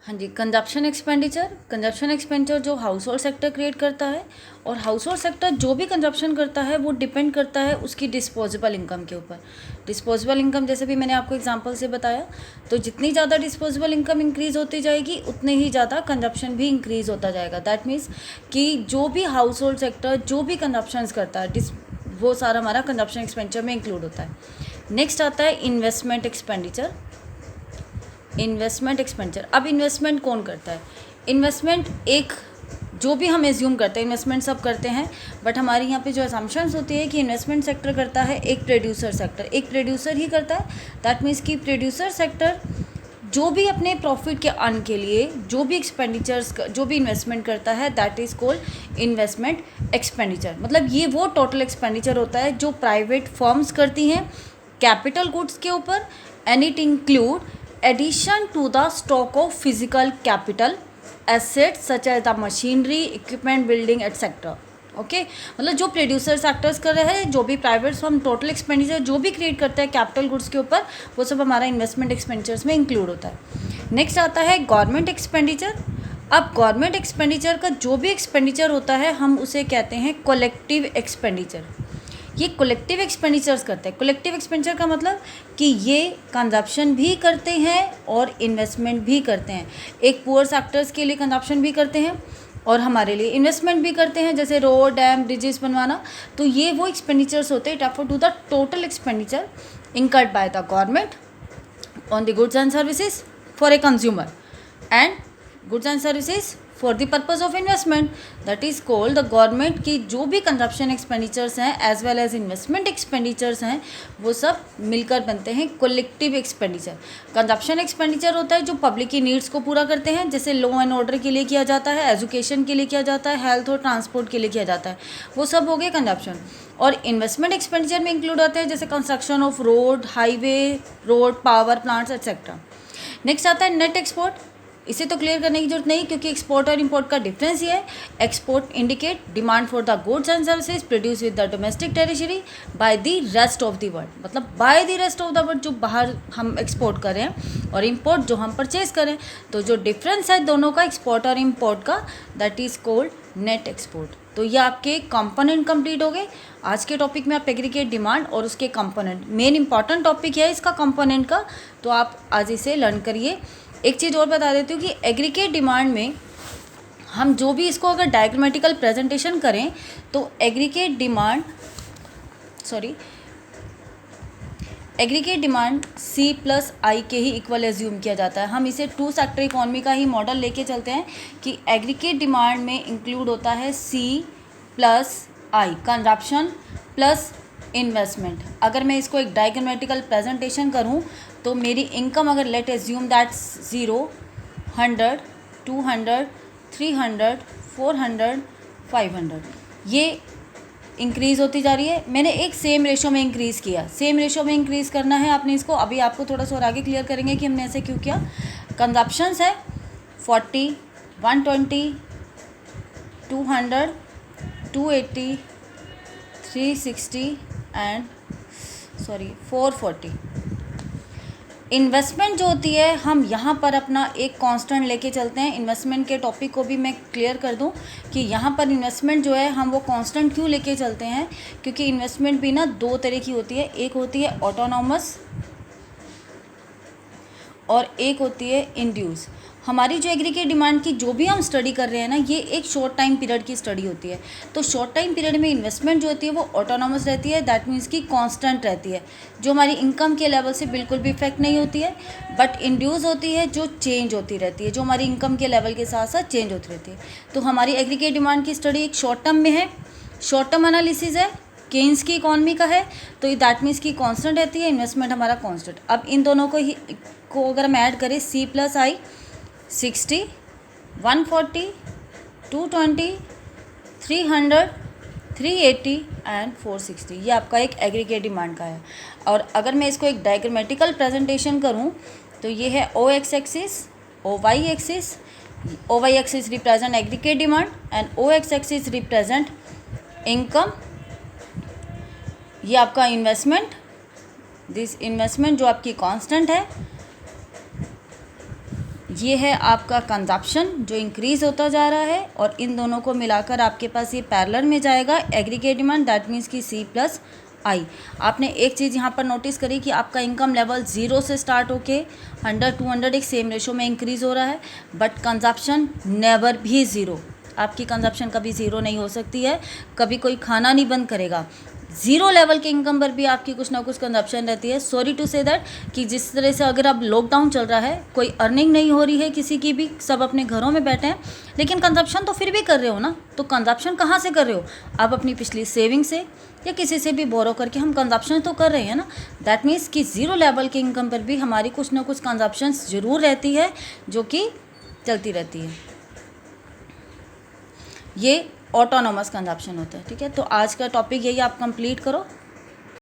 हाँ जी, consumption expenditure जो house hold sector create करता है, और हाउस होल्ड सेक्टर जो भी कंजप्शन करता है वो डिपेंड करता है उसकी डिस्पोजेबल इनकम के ऊपर। डिस्पोजेबल इनकम जैसे भी मैंने आपको एग्जांपल से बताया, तो जितनी ज़्यादा डिस्पोजेबल इनकम इंक्रीज़ होती जाएगी उतने ही ज़्यादा कंजप्शन भी इंक्रीज़ होता जाएगा। दैट मीन्स कि जो भी हाउस होल्ड सेक्टर जो भी कंजप्शन करता है वो सारा हमारा कंजप्शन एक्सपेंडिचर में इंक्लूड होता है। नेक्स्ट आता है इन्वेस्टमेंट एक्सपेंडिचर। इन्वेस्टमेंट एक्सपेंडिचर, अब इन्वेस्टमेंट कौन करता है? इन्वेस्टमेंट एक जो भी हम एज्यूम करते हैं, इन्वेस्टमेंट सब करते हैं, बट हमारी यहाँ पे जो असम्पशंस होती है कि इन्वेस्टमेंट सेक्टर करता है एक प्रोड्यूसर सेक्टर, एक प्रोड्यूसर ही करता है। दैट मीन्स कि प्रोड्यूसर सेक्टर जो भी अपने प्रॉफिट के अर्न के लिए जो भी एक्सपेंडिचर्स जो भी इन्वेस्टमेंट करता है, that is called investment expenditure. मतलब ये वो टोटल एक्सपेंडिचर होता है जो प्राइवेट फर्म्स करती हैं कैपिटल गुड्स के ऊपर, and it include addition to the stock of physical capital assets such as the machinery, equipment, building etc. Okay मतलब जो प्रोड्यूसर सेक्टर्स कर रहे हैं, जो भी प्राइवेट फर्म टोटल एक्सपेंडिचर जो भी क्रिएट करता है कैपिटल गुड्स के ऊपर, वो सब हमारा इन्वेस्टमेंट एक्सपेंडिचर्स में इंक्लूड होता है। नेक्स्ट आता है गवर्नमेंट एक्सपेंडिचर। अब गवर्नमेंट एक्सपेंडिचर का जो भी एक्सपेंडिचर होता है हम उसे कहते हैं कलेक्टिव एक्सपेंडिचर। ये कलेक्टिव एक्सपेंडिचर्स करते हैं। कलेक्टिव एक्सपेंडिचर का मतलब कि ये कंजप्शन भी करते हैं और इन्वेस्टमेंट भी करते हैं। एक पुअर सेक्टर्स के लिए कंजप्शन भी करते हैं और हमारे लिए इन्वेस्टमेंट भी करते हैं, जैसे रोड, डैम, ब्रिजेस बनवाना। तो ये वो एक्सपेंडिचर्स होते हैं refer to the total expenditure incurred by the government on the goods and services for a consumer and goods and services for the purpose of investment, that is called the government की जो भी consumption expenditures हैं as well as investment expenditures हैं वो सब मिलकर बनते हैं कलेक्टिव एक्सपेंडिचर। कंजप्शन एक्सपेंडिचर होता है जो पब्लिक की नीड्स को पूरा करते हैं, जैसे लॉ एंड ऑर्डर के लिए किया जाता है, एजुकेशन के लिए किया जाता है, हेल्थ और ट्रांसपोर्ट के लिए किया जाता है, वो सब हो गए कंजप्शन। और इन्वेस्टमेंट एक्सपेंडिचर में इंक्लूड होते हैं जैसे construction of road, highway, road, power plants etcetera. Next आता है नेट एक्सपोर्ट। इसे तो क्लियर करने की जरूरत नहीं क्योंकि एक्सपोर्ट और इंपोर्ट का डिफरेंस ये है। Export indicate demand for the goods and services produce with the domestic territory by the rest of the world, मतलब by the rest of the world जो बाहर हम एक्सपोर्ट करें और इंपोर्ट जो हम परचेज करें। तो जो डिफरेंस है दोनों का एक्सपोर्ट और इंपोर्ट का, that is called net export. तो ये आपके कंपोनेंट कंप्लीट हो गए। आज के टॉपिक में आप एग्रीगेट डिमांड और उसके कंपोनेंट, मेन इंपॉर्टेंट टॉपिक है इसका कंपोनेंट का, तो आप आज इसे लर्न करिए। एक चीज़ और बता देती हूँ कि एग्रीगेट डिमांड में हम जो भी इसको अगर डायग्रामेटिकल प्रेजेंटेशन करें तो एग्रीगेट डिमांड C+I के ही इक्वल एज्यूम किया जाता है। हम इसे टू सेक्टर इकोनॉमी का ही मॉडल लेके चलते हैं कि एग्रीगेट डिमांड में इंक्लूड होता है C+I, कंजप्शन प्लस इन्वेस्टमेंट। अगर मैं इसको एक डायग्रामेटिकल प्रेजेंटेशन करूं तो मेरी इनकम अगर लेट एज्यूम दैट 0, 100, 200, 300, 400, 500 ये इंक्रीज़ होती जा रही है। मैंने एक सेम रेशो में इंक्रीज़ किया, सेम रेशो में इंक्रीज़ करना है आपने इसको। अभी आपको थोड़ा सा और आगे क्लियर करेंगे कि हमने ऐसे क्यों किया। कंजप्शंस है 40, 120, 200, 280, 360 एंड 440। इन्वेस्टमेंट जो होती है हम यहाँ पर अपना एक कांस्टेंट लेके चलते हैं। इन्वेस्टमेंट के टॉपिक को भी मैं क्लियर कर दूँ कि यहाँ पर इन्वेस्टमेंट जो है हम वो कांस्टेंट क्यों लेके चलते हैं, क्योंकि इन्वेस्टमेंट भी ना दो तरह की होती है। एक होती है ऑटोनॉमस और एक होती है इंड्यूस। हमारी जो एग्रीगेट डिमांड की जो भी हम स्टडी कर रहे हैं ना, ये एक शॉर्ट टाइम पीरियड की स्टडी होती है। तो शॉर्ट टाइम पीरियड में इन्वेस्टमेंट जो होती है वो ऑटोनॉमस रहती है, दैट मीन्स कि कांस्टेंट रहती है, जो हमारी इनकम के लेवल से बिल्कुल भी इफेक्ट नहीं होती है। बट इंड्यूस होती है जो चेंज होती रहती है, जो हमारी इनकम के लेवल के साथ साथ चेंज होती रहती है। तो हमारी एग्रीगेट डिमांड की स्टडी एक शॉर्ट टर्म में है, शॉर्ट टर्म एनालिसिस है, केन्स की इकॉनमी का है, तो दैट मीन्स की कांस्टेंट रहती है, इन्वेस्टमेंट हमारा कांस्टेंट। अब इन दोनों को अगर हम ऐड करें C+I 60, 140, 220, 300, 380 एंड 460, ये आपका एक एग्रीगेट डिमांड का है। और अगर मैं इसको एक डायग्रामेटिकल प्रेजेंटेशन करूं तो ये है OX axis, OY axis. OY axis represent aggregate demand and OX axis represent income. ये आपका इन्वेस्टमेंट, दिस इन्वेस्टमेंट जो आपकी कांस्टेंट है, ये है आपका कंजप्शन जो इंक्रीज़ होता जा रहा है, और इन दोनों को मिलाकर आपके पास ये पैरेलल में जाएगा एग्रीगेट डिमांड, दैट मीन्स कि C प्लस I। आपने एक चीज़ यहाँ पर नोटिस करी कि आपका इनकम लेवल 0 से स्टार्ट होके 100 200 एक सेम रेशो में इंक्रीज़ हो रहा है, बट कंजप्शन नेवर भी ज़ीरो। आपकी कंजप्शन कभी ज़ीरो नहीं हो सकती है, कभी कोई खाना नहीं बंद करेगा। ज़ीरो लेवल के इनकम पर भी आपकी कुछ ना कुछ कंजप्शन रहती है। सॉरी टू से दैट कि जिस तरह से अगर अब लॉकडाउन चल रहा है, कोई अर्निंग नहीं हो रही है किसी की भी, सब अपने घरों में बैठे हैं, लेकिन कंजप्शन तो फिर भी कर रहे हो ना। तो कंजप्शन कहाँ से कर रहे हो? आप अपनी पिछली सेविंग से या किसी से भी बोरो करके हम कंजप्शन तो कर रहे हैं ना। दैट मीन्स कि ज़ीरो लेवल के इनकम पर भी हमारी कुछ ना कुछ कंजप्शन ज़रूर रहती है जो कि चलती रहती है। ये ऑटोनोमस कंजप्शन होता है। ठीक है, तो आज का टॉपिक यही आप कंप्लीट करो।